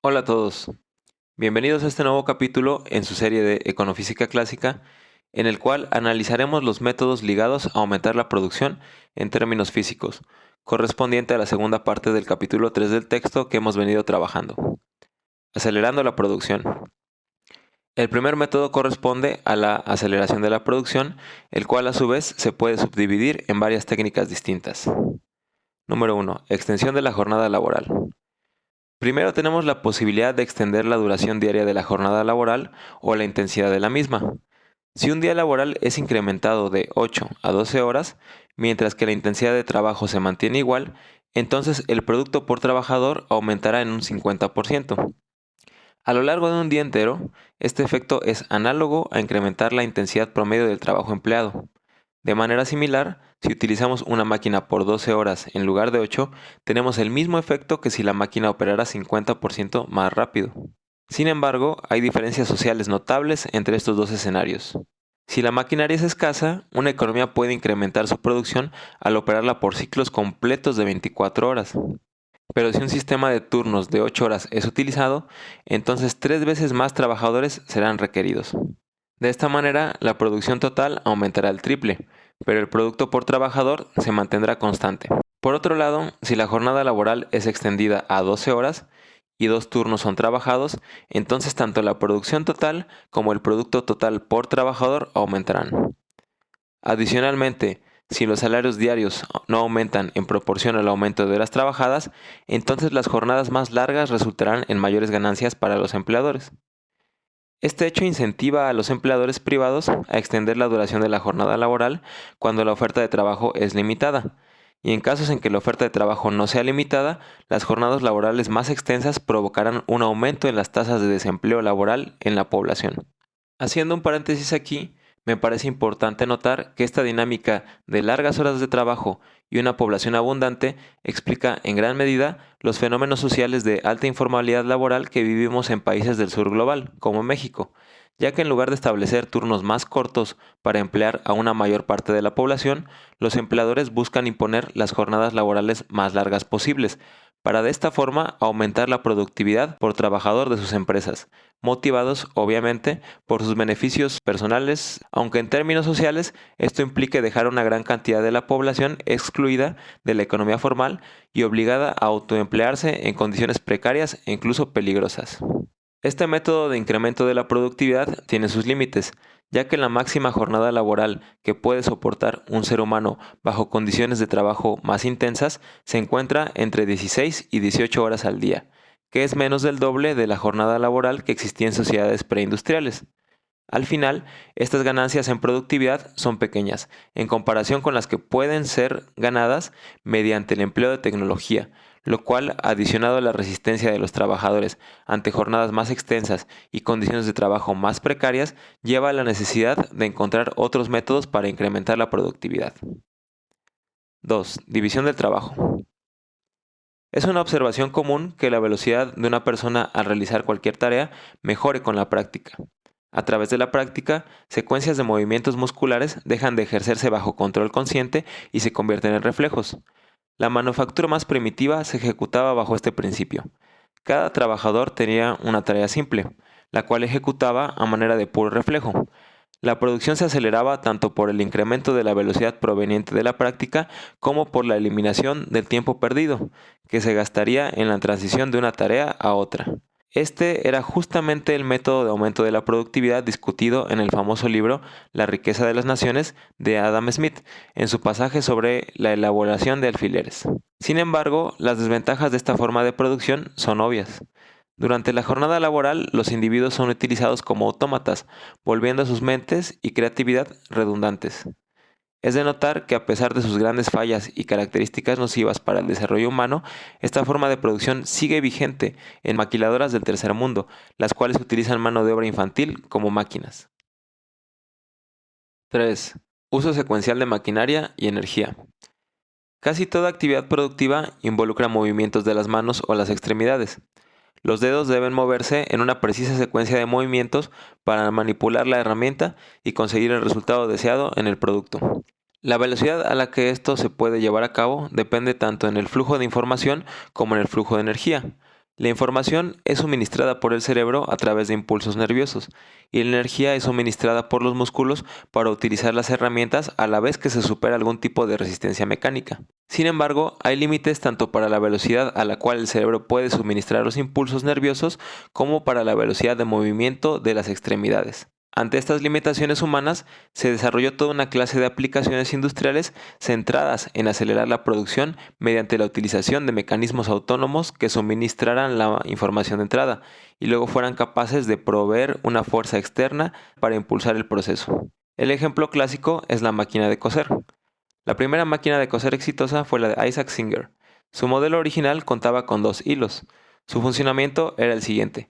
Hola a todos, bienvenidos a este nuevo capítulo en su serie de Econofísica Clásica, en el cual analizaremos los métodos ligados a aumentar la producción en términos físicos, correspondiente a la segunda parte del capítulo 3 del texto que hemos venido trabajando. Acelerando la producción. El primer método corresponde a la aceleración de la producción, el cual a su vez se puede subdividir en varias técnicas distintas. Número 1. Extensión de la jornada laboral. Primero tenemos la posibilidad de extender la duración diaria de la jornada laboral o la intensidad de la misma. Si un día laboral es incrementado de 8 a 12 horas, mientras que la intensidad de trabajo se mantiene igual, entonces el producto por trabajador aumentará en un 50%. A lo largo de un día entero, este efecto es análogo a incrementar la intensidad promedio del trabajo empleado. De manera similar, si utilizamos una máquina por 12 horas en lugar de 8, tenemos el mismo efecto que si la máquina operara 50% más rápido. Sin embargo, hay diferencias sociales notables entre estos dos escenarios. Si la maquinaria es escasa, una economía puede incrementar su producción al operarla por ciclos completos de 24 horas. Pero si un sistema de turnos de 8 horas es utilizado, entonces 3 veces más trabajadores serán requeridos. De esta manera, la producción total aumentará el triple, pero el producto por trabajador se mantendrá constante. Por otro lado, si la jornada laboral es extendida a 12 horas y 2 turnos son trabajados, entonces tanto la producción total como el producto total por trabajador aumentarán. Adicionalmente, si los salarios diarios no aumentan en proporción al aumento de horas trabajadas, entonces las jornadas más largas resultarán en mayores ganancias para los empleadores. Este hecho incentiva a los empleadores privados a extender la duración de la jornada laboral cuando la oferta de trabajo es limitada, y en casos en que la oferta de trabajo no sea limitada, las jornadas laborales más extensas provocarán un aumento en las tasas de desempleo laboral en la población. Haciendo un paréntesis aquí, me parece importante notar que esta dinámica de largas horas de trabajo y una población abundante explica en gran medida los fenómenos sociales de alta informalidad laboral que vivimos en países del sur global, como México, ya que en lugar de establecer turnos más cortos para emplear a una mayor parte de la población, los empleadores buscan imponer las jornadas laborales más largas posibles, para de esta forma aumentar la productividad por trabajador de sus empresas, motivados obviamente por sus beneficios personales, aunque en términos sociales esto implique dejar una gran cantidad de la población excluida de la economía formal y obligada a autoemplearse en condiciones precarias e incluso peligrosas. Este método de incremento de la productividad tiene sus límites, ya que la máxima jornada laboral que puede soportar un ser humano bajo condiciones de trabajo más intensas se encuentra entre 16 y 18 horas al día, que es menos del doble de la jornada laboral que existía en sociedades preindustriales. Al final, estas ganancias en productividad son pequeñas, en comparación con las que pueden ser ganadas mediante el empleo de tecnología, lo cual, adicionado a la resistencia de los trabajadores ante jornadas más extensas y condiciones de trabajo más precarias, lleva a la necesidad de encontrar otros métodos para incrementar la productividad. 2. División del trabajo. Es una observación común que la velocidad de una persona al realizar cualquier tarea mejore con la práctica. A través de la práctica, secuencias de movimientos musculares dejan de ejercerse bajo control consciente y se convierten en reflejos. La manufactura más primitiva se ejecutaba bajo este principio. Cada trabajador tenía una tarea simple, la cual ejecutaba a manera de puro reflejo. La producción se aceleraba tanto por el incremento de la velocidad proveniente de la práctica como por la eliminación del tiempo perdido, que se gastaría en la transición de una tarea a otra. Este era justamente el método de aumento de la productividad discutido en el famoso libro La riqueza de las naciones de Adam Smith, en su pasaje sobre la elaboración de alfileres. Sin embargo, las desventajas de esta forma de producción son obvias. Durante la jornada laboral, los individuos son utilizados como autómatas, volviendo sus mentes y creatividad redundantes. Es de notar que a pesar de sus grandes fallas y características nocivas para el desarrollo humano, esta forma de producción sigue vigente en maquiladoras del tercer mundo, las cuales utilizan mano de obra infantil como máquinas. 3. Uso secuencial de maquinaria y energía. Casi toda actividad productiva involucra movimientos de las manos o las extremidades. Los dedos deben moverse en una precisa secuencia de movimientos para manipular la herramienta y conseguir el resultado deseado en el producto. La velocidad a la que esto se puede llevar a cabo depende tanto en el flujo de información como en el flujo de energía. La información es suministrada por el cerebro a través de impulsos nerviosos y la energía es suministrada por los músculos para utilizar las herramientas a la vez que se supera algún tipo de resistencia mecánica. Sin embargo, hay límites tanto para la velocidad a la cual el cerebro puede suministrar los impulsos nerviosos como para la velocidad de movimiento de las extremidades. Ante estas limitaciones humanas, se desarrolló toda una clase de aplicaciones industriales centradas en acelerar la producción mediante la utilización de mecanismos autónomos que suministraran la información de entrada y luego fueran capaces de proveer una fuerza externa para impulsar el proceso. El ejemplo clásico es la máquina de coser. La primera máquina de coser exitosa fue la de Isaac Singer. Su modelo original contaba con 2 hilos. Su funcionamiento era el siguiente.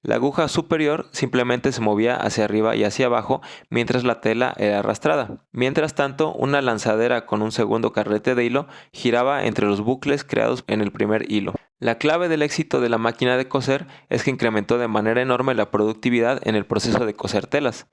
La aguja superior simplemente se movía hacia arriba y hacia abajo mientras la tela era arrastrada. Mientras tanto, una lanzadera con un segundo carrete de hilo giraba entre los bucles creados en el primer hilo. La clave del éxito de la máquina de coser es que incrementó de manera enorme la productividad en el proceso de coser telas.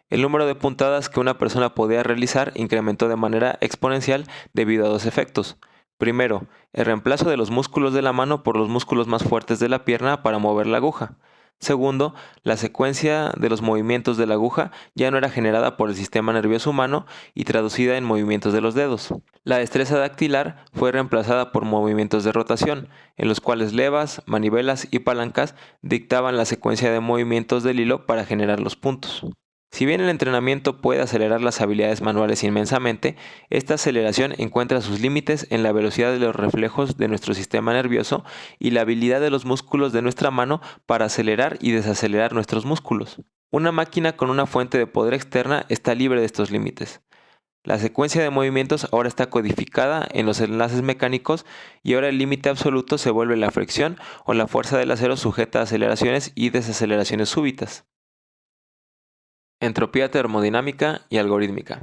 El número de puntadas que una persona podía realizar incrementó de manera exponencial debido a 2 efectos. Primero, el reemplazo de los músculos de la mano por los músculos más fuertes de la pierna para mover la aguja. Segundo, la secuencia de los movimientos de la aguja ya no era generada por el sistema nervioso humano y traducida en movimientos de los dedos. La destreza dactilar fue reemplazada por movimientos de rotación, en los cuales levas, manivelas y palancas dictaban la secuencia de movimientos del hilo para generar los puntos. Si bien el entrenamiento puede acelerar las habilidades manuales inmensamente, esta aceleración encuentra sus límites en la velocidad de los reflejos de nuestro sistema nervioso y la habilidad de los músculos de nuestra mano para acelerar y desacelerar nuestros músculos. Una máquina con una fuente de poder externa está libre de estos límites. La secuencia de movimientos ahora está codificada en los enlaces mecánicos y ahora el límite absoluto se vuelve la fricción o la fuerza del acero sujeta a aceleraciones y desaceleraciones súbitas. Entropía termodinámica y algorítmica.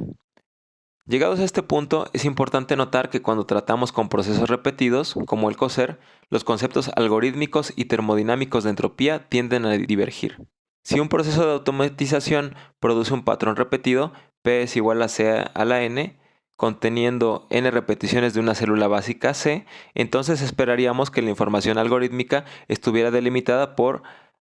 Llegados a este punto, es importante notar que cuando tratamos con procesos repetidos, como el coser, los conceptos algorítmicos y termodinámicos de entropía tienden a divergir. Si un proceso de automatización produce un patrón repetido, P es igual a C a la N, conteniendo N repeticiones de una célula básica C, entonces esperaríamos que la información algorítmica estuviera delimitada por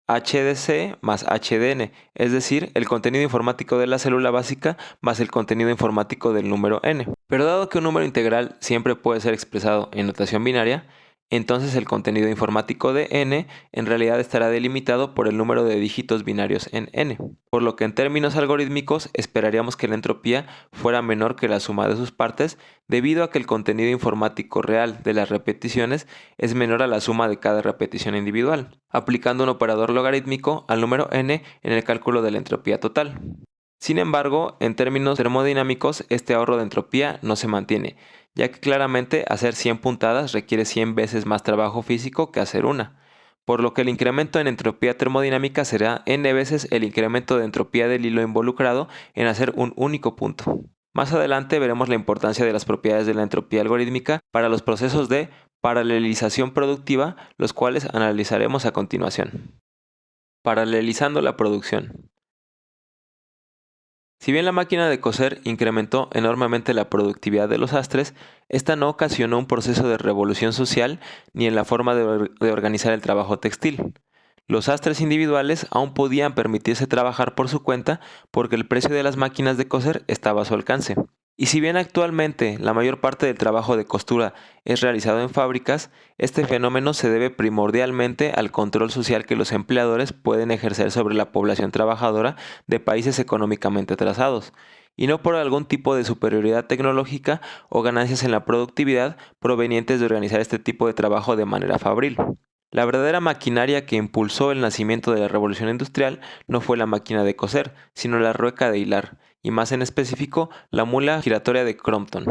H de C más H de N, es decir, el contenido informático de la célula básica más el contenido informático del número n. Pero dado que un número integral siempre puede ser expresado en notación binaria, entonces el contenido informático de n en realidad estará delimitado por el número de dígitos binarios en n, por lo que en términos algorítmicos esperaríamos que la entropía fuera menor que la suma de sus partes, debido a que el contenido informático real de las repeticiones es menor a la suma de cada repetición individual, aplicando un operador logarítmico al número n en el cálculo de la entropía total. Sin embargo, en términos termodinámicos, este ahorro de entropía no se mantiene, ya que claramente hacer 100 puntadas requiere 100 veces más trabajo físico que hacer una, por lo que el incremento en entropía termodinámica será n veces el incremento de entropía del hilo involucrado en hacer un único punto. Más adelante veremos la importancia de las propiedades de la entropía algorítmica para los procesos de paralelización productiva, los cuales analizaremos a continuación. Paralelizando la producción. Si bien la máquina de coser incrementó enormemente la productividad de los sastres, esta no ocasionó un proceso de revolución social ni en la forma de organizar el trabajo textil. Los sastres individuales aún podían permitirse trabajar por su cuenta porque el precio de las máquinas de coser estaba a su alcance. Y si bien actualmente la mayor parte del trabajo de costura es realizado en fábricas, este fenómeno se debe primordialmente al control social que los empleadores pueden ejercer sobre la población trabajadora de países económicamente atrasados, y no por algún tipo de superioridad tecnológica o ganancias en la productividad provenientes de organizar este tipo de trabajo de manera fabril. La verdadera maquinaria que impulsó el nacimiento de la revolución industrial no fue la máquina de coser, sino la rueca de hilar, y más en específico, la mula giratoria de Crompton.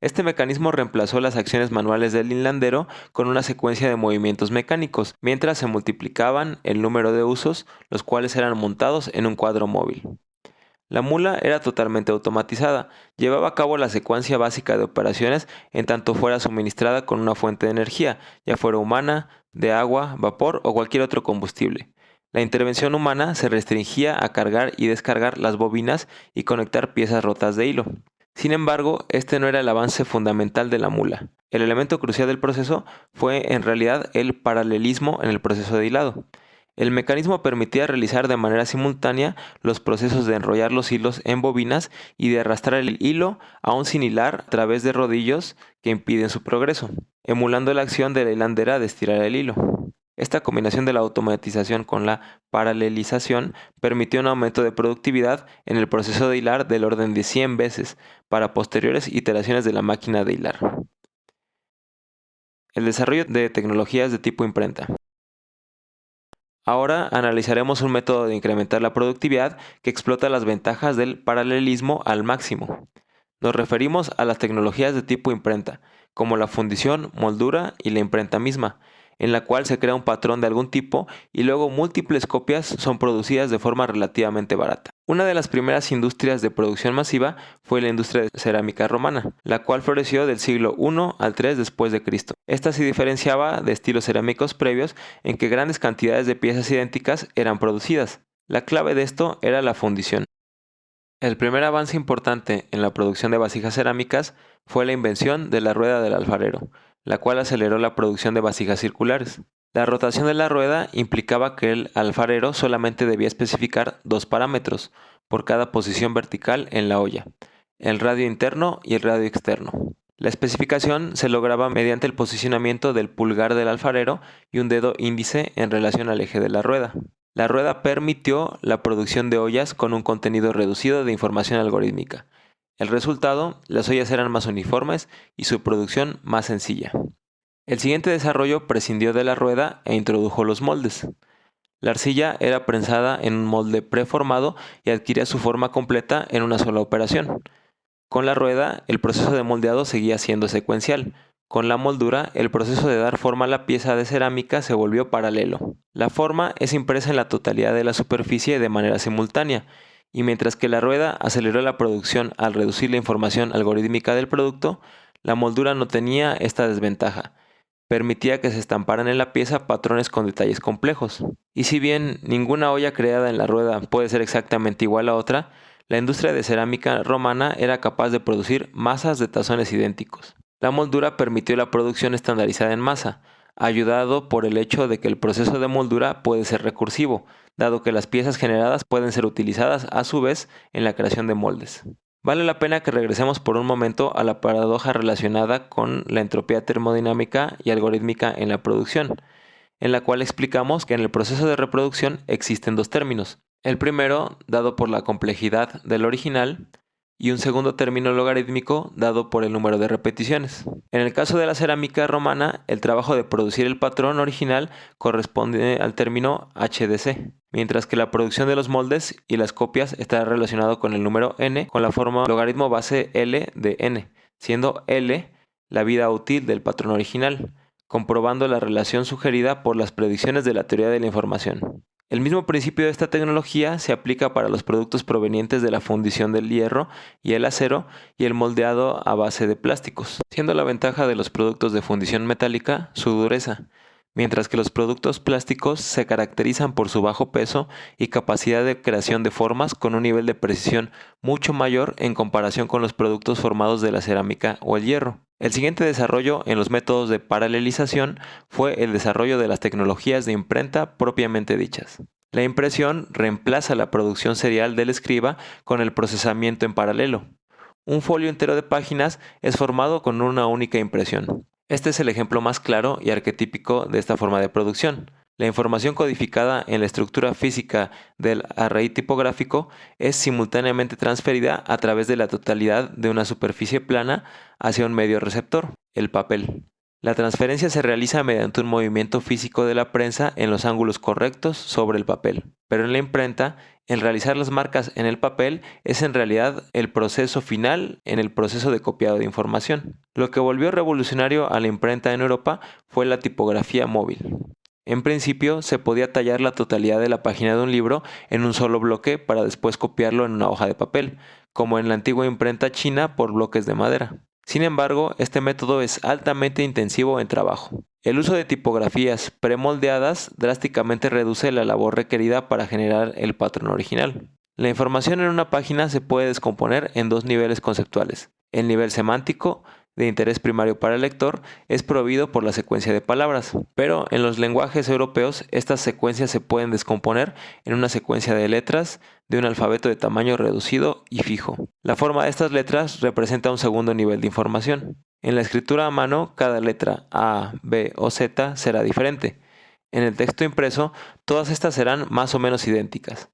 Este mecanismo reemplazó las acciones manuales del hilandero con una secuencia de movimientos mecánicos, mientras se multiplicaban el número de usos, los cuales eran montados en un cuadro móvil. La mula era totalmente automatizada, llevaba a cabo la secuencia básica de operaciones en tanto fuera suministrada con una fuente de energía, ya fuera humana, de agua, vapor o cualquier otro combustible. La intervención humana se restringía a cargar y descargar las bobinas y conectar piezas rotas de hilo. Sin embargo, este no era el avance fundamental de la mula. El elemento crucial del proceso fue en realidad el paralelismo en el proceso de hilado. El mecanismo permitía realizar de manera simultánea los procesos de enrollar los hilos en bobinas y de arrastrar el hilo, aún sin hilar, a través de rodillos que impiden su progreso, emulando la acción de la hilandera de estirar el hilo. Esta combinación de la automatización con la paralelización permitió un aumento de productividad en el proceso de hilar del orden de 100 veces para posteriores iteraciones de la máquina de hilar. El desarrollo de tecnologías de tipo imprenta. Ahora analizaremos un método de incrementar la productividad que explota las ventajas del paralelismo al máximo. Nos referimos a las tecnologías de tipo imprenta, como la fundición, moldura y la imprenta misma, en la cual se crea un patrón de algún tipo y luego múltiples copias son producidas de forma relativamente barata. Una de las primeras industrias de producción masiva fue la industria de cerámica romana, la cual floreció del siglo I al III después de Cristo. Esta se diferenciaba de estilos cerámicos previos en que grandes cantidades de piezas idénticas eran producidas. La clave de esto era la fundición. El primer avance importante en la producción de vasijas cerámicas fue la invención de la rueda del alfarero, la cual aceleró la producción de vasijas circulares. La rotación de la rueda implicaba que el alfarero solamente debía especificar dos parámetros por cada posición vertical en la olla, el radio interno y el radio externo. La especificación se lograba mediante el posicionamiento del pulgar del alfarero y un dedo índice en relación al eje de la rueda. La rueda permitió la producción de ollas con un contenido reducido de información algorítmica. El resultado, las ollas eran más uniformes y su producción más sencilla. El siguiente desarrollo prescindió de la rueda e introdujo los moldes. La arcilla era prensada en un molde preformado y adquiría su forma completa en una sola operación. Con la rueda, el proceso de moldeado seguía siendo secuencial. Con la moldura, el proceso de dar forma a la pieza de cerámica se volvió paralelo. La forma es impresa en la totalidad de la superficie de manera simultánea, y mientras que la rueda aceleró la producción al reducir la información algorítmica del producto, la moldura no tenía esta desventaja. Permitía que se estamparan en la pieza patrones con detalles complejos. Y si bien ninguna olla creada en la rueda puede ser exactamente igual a otra, la industria de cerámica romana era capaz de producir masas de tazones idénticos. La moldura permitió la producción estandarizada en masa, ayudado por el hecho de que el proceso de moldura puede ser recursivo, dado que las piezas generadas pueden ser utilizadas a su vez en la creación de moldes. Vale la pena que regresemos por un momento a la paradoja relacionada con la entropía termodinámica y algorítmica en la producción, en la cual explicamos que en el proceso de reproducción existen dos términos. El primero, dado por la complejidad del original, y un segundo término logarítmico dado por el número de repeticiones. En el caso de la cerámica romana, el trabajo de producir el patrón original corresponde al término HDC, mientras que la producción de los moldes y las copias está relacionado con el número n con la forma logaritmo base L de n, siendo L la vida útil del patrón original, comprobando la relación sugerida por las predicciones de la teoría de la información. El mismo principio de esta tecnología se aplica para los productos provenientes de la fundición del hierro y el acero y el moldeado a base de plásticos, siendo la ventaja de los productos de fundición metálica su dureza, mientras que los productos plásticos se caracterizan por su bajo peso y capacidad de creación de formas con un nivel de precisión mucho mayor en comparación con los productos formados de la cerámica o el hierro. El siguiente desarrollo en los métodos de paralelización fue el desarrollo de las tecnologías de imprenta propiamente dichas. La impresión reemplaza la producción serial del escriba con el procesamiento en paralelo. Un folio entero de páginas es formado con una única impresión. Este es el ejemplo más claro y arquetípico de esta forma de producción. La información codificada en la estructura física del array tipográfico es simultáneamente transferida a través de la totalidad de una superficie plana hacia un medio receptor, el papel. La transferencia se realiza mediante un movimiento físico de la prensa en los ángulos correctos sobre el papel. Pero en la imprenta, el realizar las marcas en el papel es en realidad el proceso final en el proceso de copiado de información. Lo que volvió revolucionario a la imprenta en Europa fue la tipografía móvil. En principio, se podía tallar la totalidad de la página de un libro en un solo bloque para después copiarlo en una hoja de papel, como en la antigua imprenta china por bloques de madera. Sin embargo, este método es altamente intensivo en trabajo. El uso de tipografías premoldeadas drásticamente reduce la labor requerida para generar el patrón original. La información en una página se puede descomponer en dos niveles conceptuales. El nivel semántico, de interés primario para el lector, es provisto por la secuencia de palabras, pero en los lenguajes europeos estas secuencias se pueden descomponer en una secuencia de letras de un alfabeto de tamaño reducido y fijo. La forma de estas letras representa un segundo nivel de información. En la escritura a mano, cada letra A, B o Z será diferente. En el texto impreso, todas estas serán más o menos idénticas.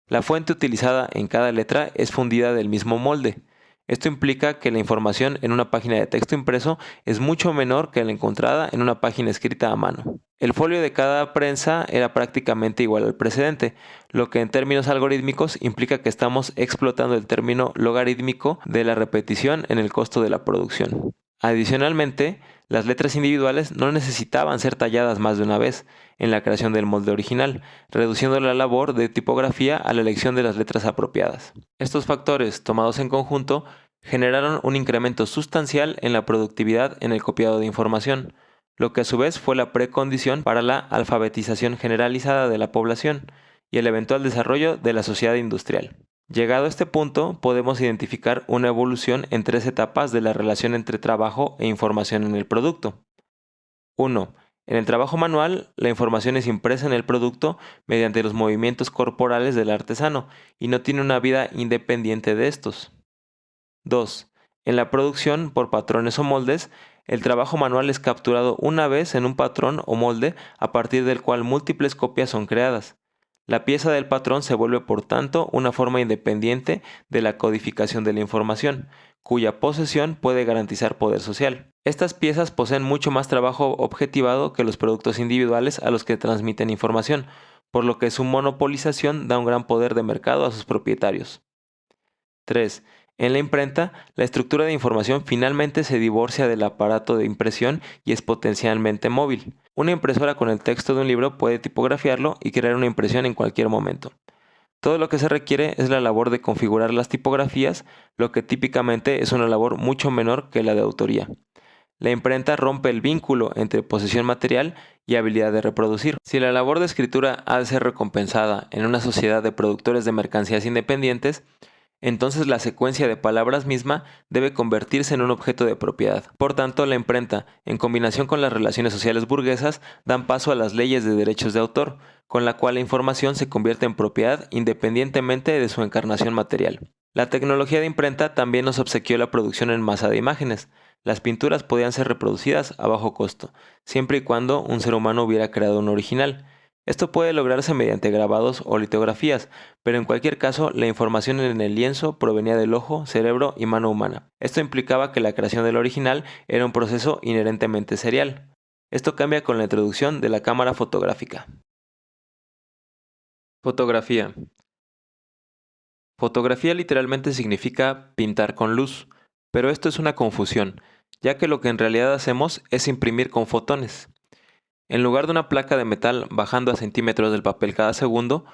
La fuente utilizada en cada letra es fundida del mismo molde. Esto implica que la información en una página de texto impreso es mucho menor que la encontrada en una página escrita a mano. El folio de cada prensa era prácticamente igual al precedente, lo que en términos algorítmicos implica que estamos explotando el término logarítmico de la repetición en el costo de la producción. Adicionalmente, las letras individuales no necesitaban ser talladas más de una vez en la creación del molde original, reduciendo la labor de tipografía a la elección de las letras apropiadas. Estos factores, tomados en conjunto, generaron un incremento sustancial en la productividad en el copiado de información, lo que a su vez fue la precondición para la alfabetización generalizada de la población y el eventual desarrollo de la sociedad industrial. Llegado a este punto, podemos identificar una evolución en tres etapas de la relación entre trabajo e información en el producto. 1. En el trabajo manual, la información es impresa en el producto mediante los movimientos corporales del artesano y no tiene una vida independiente de estos. 2. En la producción por patrones o moldes, el trabajo manual es capturado una vez en un patrón o molde a partir del cual múltiples copias son creadas. La pieza del patrón se vuelve por tanto una forma independiente de la codificación de la información, cuya posesión puede garantizar poder social. Estas piezas poseen mucho más trabajo objetivado que los productos individuales a los que transmiten información, por lo que su monopolización da un gran poder de mercado a sus propietarios. 3. En la imprenta, la estructura de información finalmente se divorcia del aparato de impresión y es potencialmente móvil. Una impresora con el texto de un libro puede tipografiarlo y crear una impresión en cualquier momento. Todo lo que se requiere es la labor de configurar las tipografías, lo que típicamente es una labor mucho menor que la de autoría. La imprenta rompe el vínculo entre posesión material y habilidad de reproducir. Si la labor de escritura ha de ser recompensada en una sociedad de productores de mercancías independientes, entonces la secuencia de palabras misma debe convertirse en un objeto de propiedad. Por tanto, la imprenta, en combinación con las relaciones sociales burguesas, dan paso a las leyes de derechos de autor, con la cual la información se convierte en propiedad independientemente de su encarnación material. La tecnología de imprenta también nos obsequió la producción en masa de imágenes. Las pinturas podían ser reproducidas a bajo costo, siempre y cuando un ser humano hubiera creado un original. Esto puede lograrse mediante grabados o litografías, pero en cualquier caso, la información en el lienzo provenía del ojo, cerebro y mano humana. Esto implicaba que la creación del original era un proceso inherentemente serial. Esto cambia con la introducción de la cámara fotográfica. Fotografía. Fotografía literalmente significa pintar con luz, pero esto es una confusión, ya que lo que en realidad hacemos es imprimir con fotones. En lugar de una placa de metal bajando a centímetros del papel cada segundo,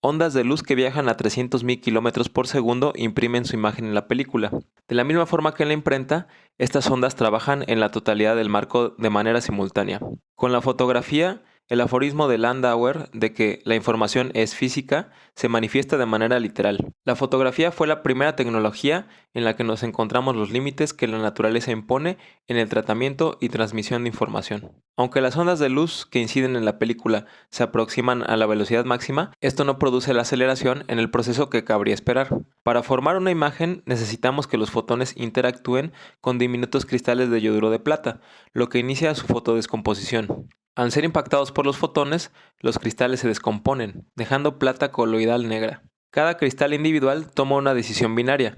ondas de luz que viajan a 300.000 kilómetros por segundo imprimen su imagen en la película. De la misma forma que en la imprenta, estas ondas trabajan en la totalidad del marco de manera simultánea. Con la fotografía, el aforismo de Landauer de que la información es física se manifiesta de manera literal. La fotografía fue la primera tecnología en la que nos encontramos los límites que la naturaleza impone en el tratamiento y transmisión de información. Aunque las ondas de luz que inciden en la película se aproximan a la velocidad máxima, esto no produce la aceleración en el proceso que cabría esperar. Para formar una imagen necesitamos que los fotones interactúen con diminutos cristales de yoduro de plata, lo que inicia su fotodescomposición. Al ser impactados por los fotones, los cristales se descomponen, dejando plata coloidal negra. Cada cristal individual toma una decisión binaria,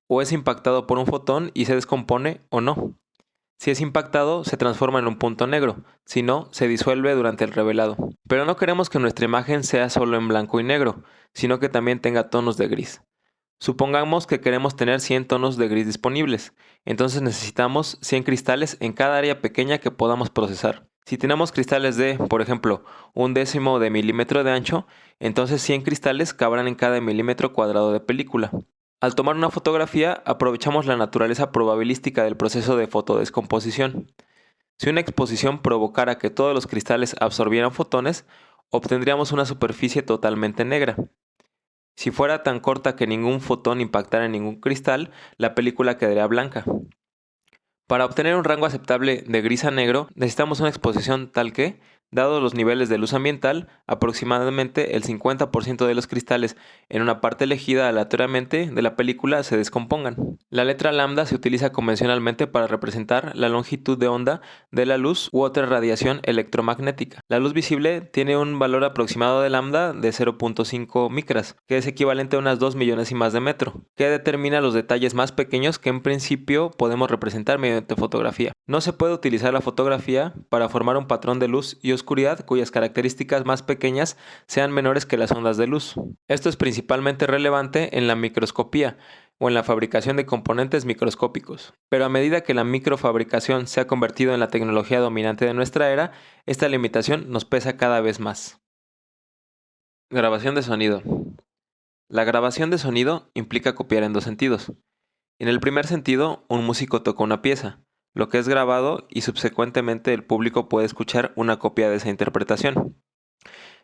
o es impactado por un fotón y se descompone o no. Si es impactado, se transforma en un punto negro, si no, se disuelve durante el revelado. Pero no queremos que nuestra imagen sea solo en blanco y negro, sino que también tenga tonos de gris. Supongamos que queremos tener 100 tonos de gris disponibles, entonces necesitamos 100 cristales en cada área pequeña que podamos procesar. Si tenemos cristales de, por ejemplo, 1/10 de milímetro de ancho, entonces 100 cristales cabrán en cada milímetro cuadrado de película. Al tomar una fotografía, aprovechamos la naturaleza probabilística del proceso de fotodescomposición. Si una exposición provocara que todos los cristales absorbieran fotones, obtendríamos una superficie totalmente negra. Si fuera tan corta que ningún fotón impactara en ningún cristal, la película quedaría blanca. Para obtener un rango aceptable de gris a negro, necesitamos una exposición tal que, dados los niveles de luz ambiental, aproximadamente el 50% de los cristales en una parte elegida aleatoriamente de la película se descompongan. La letra lambda se utiliza convencionalmente para representar la longitud de onda de la luz u otra radiación electromagnética. La luz visible tiene un valor aproximado de lambda de 0.5 micras, que es equivalente a unas 2 millonésimas de metro, que determina los detalles más pequeños que en principio podemos representar mediante fotografía. No se puede utilizar la fotografía para formar un patrón de luz y oscuridad cuyas características más pequeñas sean menores que las ondas de luz. Esto es principalmente relevante en la microscopía o en la fabricación de componentes microscópicos. Pero a medida que la microfabricación se ha convertido en la tecnología dominante de nuestra era, esta limitación nos pesa cada vez más. Grabación de sonido. La grabación de sonido implica copiar en dos sentidos. En el primer sentido, un músico toca una pieza, lo que es grabado y subsecuentemente el público puede escuchar una copia de esa interpretación.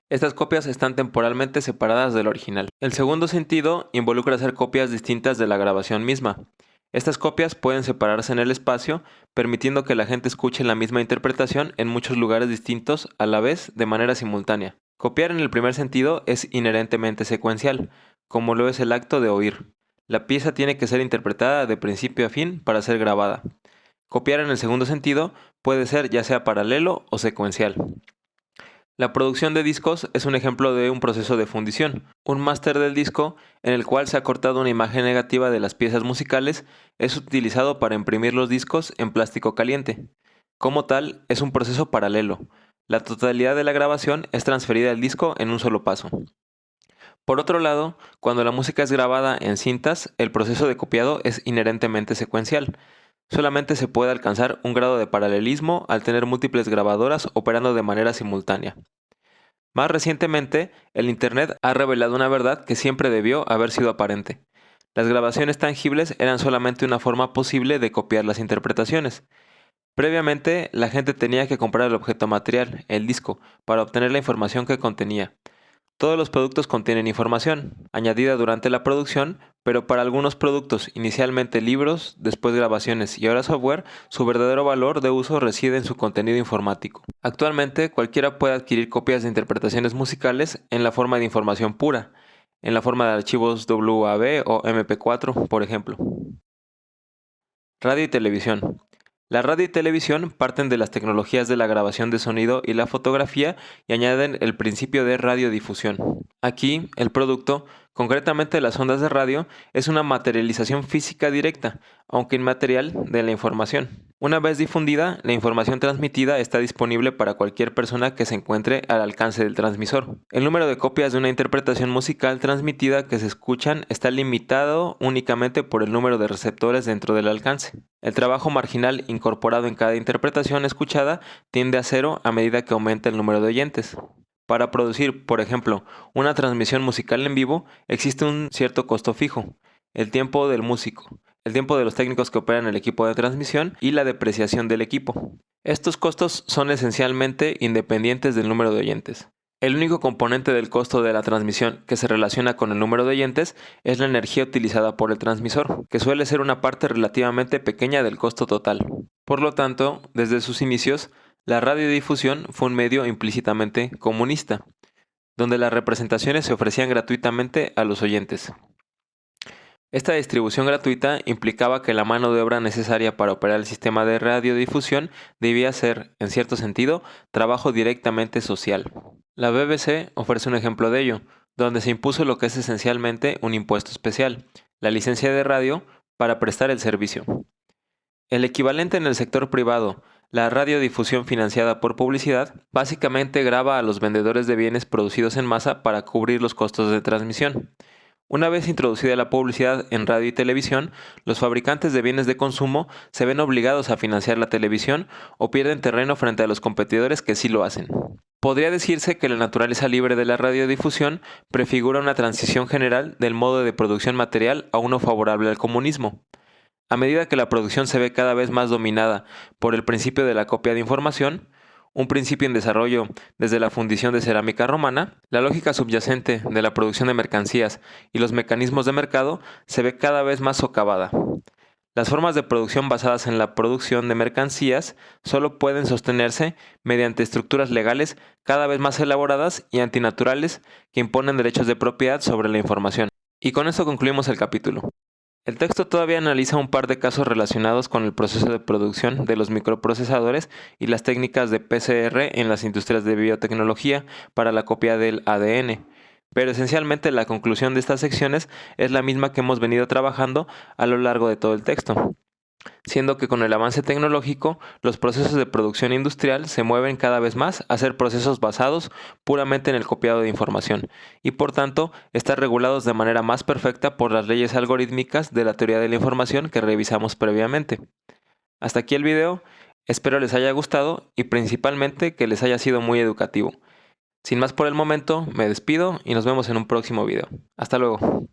Estas copias están temporalmente separadas del original. El segundo sentido involucra hacer copias distintas de la grabación misma. Estas copias pueden separarse en el espacio, permitiendo que la gente escuche la misma interpretación en muchos lugares distintos a la vez de manera simultánea. Copiar en el primer sentido es inherentemente secuencial, como lo es el acto de oír. La pieza tiene que ser interpretada de principio a fin para ser grabada. Copiar en el segundo sentido puede ser ya sea paralelo o secuencial. La producción de discos es un ejemplo de un proceso de fundición. Un máster del disco, en el cual se ha cortado una imagen negativa de las piezas musicales, es utilizado para imprimir los discos en plástico caliente. Como tal, es un proceso paralelo. La totalidad de la grabación es transferida al disco en un solo paso. Por otro lado, cuando la música es grabada en cintas, el proceso de copiado es inherentemente secuencial. Solamente se puede alcanzar un grado de paralelismo al tener múltiples grabadoras operando de manera simultánea. Más recientemente, el Internet ha revelado una verdad que siempre debió haber sido aparente. Las grabaciones tangibles eran solamente una forma posible de copiar las interpretaciones. Previamente, la gente tenía que comprar el objeto material, el disco, para obtener la información que contenía. Todos los productos contienen información, añadida durante la producción, pero para algunos productos, inicialmente libros, después grabaciones y ahora software, su verdadero valor de uso reside en su contenido informático. Actualmente, cualquiera puede adquirir copias de interpretaciones musicales en la forma de información pura, en la forma de archivos WAV o MP4, por ejemplo. Radio y televisión. La radio y televisión parten de las tecnologías de la grabación de sonido y la fotografía y añaden el principio de radiodifusión. Aquí, el producto, concretamente las ondas de radio, es una materialización física directa, aunque inmaterial, de la información. Una vez difundida, la información transmitida está disponible para cualquier persona que se encuentre al alcance del transmisor. El número de copias de una interpretación musical transmitida que se escuchan está limitado únicamente por el número de receptores dentro del alcance. El trabajo marginal incorporado en cada interpretación escuchada tiende a cero a medida que aumenta el número de oyentes. Para producir, por ejemplo, una transmisión musical en vivo, existe un cierto costo fijo: el tiempo del músico, el tiempo de los técnicos que operan el equipo de transmisión y la depreciación del equipo. Estos costos son esencialmente independientes del número de oyentes. El único componente del costo de la transmisión que se relaciona con el número de oyentes es la energía utilizada por el transmisor, que suele ser una parte relativamente pequeña del costo total. Por lo tanto, desde sus inicios, la radiodifusión fue un medio implícitamente comunista, donde las representaciones se ofrecían gratuitamente a los oyentes. Esta distribución gratuita implicaba que la mano de obra necesaria para operar el sistema de radiodifusión debía ser, en cierto sentido, trabajo directamente social. La BBC ofrece un ejemplo de ello, donde se impuso lo que es esencialmente un impuesto especial, la licencia de radio, para prestar el servicio. El equivalente en el sector privado, la radiodifusión financiada por publicidad, básicamente graba a los vendedores de bienes producidos en masa para cubrir los costos de transmisión. Una vez introducida la publicidad en radio y televisión, los fabricantes de bienes de consumo se ven obligados a financiar la televisión o pierden terreno frente a los competidores que sí lo hacen. Podría decirse que la naturaleza libre de la radiodifusión prefigura una transición general del modo de producción material a uno favorable al comunismo. A medida que la producción se ve cada vez más dominada por el principio de la copia de información, un principio en desarrollo desde la fundición de cerámica romana, la lógica subyacente de la producción de mercancías y los mecanismos de mercado se ve cada vez más socavada. Las formas de producción basadas en la producción de mercancías solo pueden sostenerse mediante estructuras legales cada vez más elaboradas y antinaturales que imponen derechos de propiedad sobre la información. Y con esto concluimos el capítulo. El texto todavía analiza un par de casos relacionados con el proceso de producción de los microprocesadores y las técnicas de PCR en las industrias de biotecnología para la copia del ADN. Pero esencialmente la conclusión de estas secciones es la misma que hemos venido trabajando a lo largo de todo el texto, siendo que con el avance tecnológico, los procesos de producción industrial se mueven cada vez más a ser procesos basados puramente en el copiado de información, y por tanto están regulados de manera más perfecta por las leyes algorítmicas de la teoría de la información que revisamos previamente. Hasta aquí el video, espero les haya gustado y principalmente que les haya sido muy educativo. Sin más por el momento, me despido y nos vemos en un próximo video. Hasta luego.